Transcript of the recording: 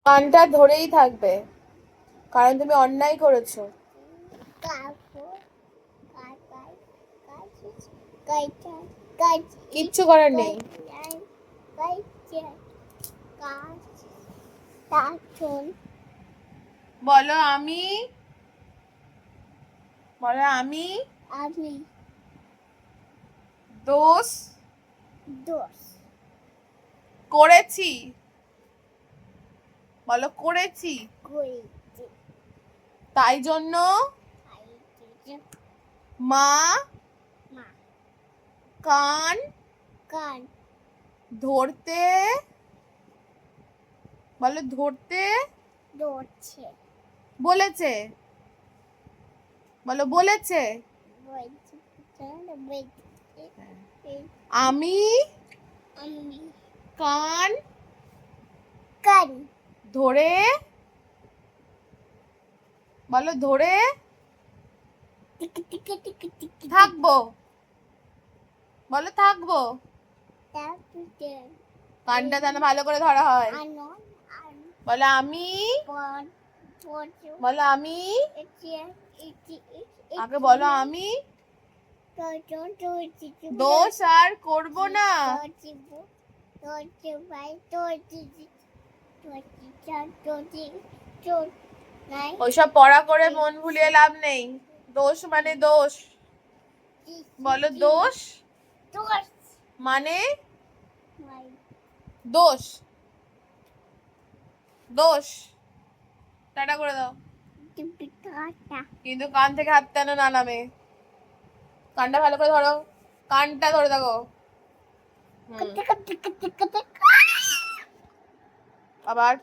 কানটা ধরেই থাকবে, কারণ তুমি অন্যায় করেছো। কিচ্ছু করার নেই। বলো আমি, বলো আমি দোষ করেছি। বলো করেছি। তাই জন্য মা কান ধরতে, বলো ধরতে বলেছে। বলো বলেছে। আমি কান ধরে, বলো ধরে থাকবো। বলো থাকবো। কানটা যেন ভালো করে ধরা হয়। বলো আমি, বলো আমি, আগে বলো আমি দোষ আর করবো না। ওইসব পড়া করে মন ভুলিয়ে লাভ নেই। দোষ মানে দোষ। বলো দোষ মানে দোষ। দোষ টাটা করে দাও। কিন্তু কান থেকে হাত টানো না নামে। কানটা ভালো করে ধরো, কানটা ধরে থাকো। আবার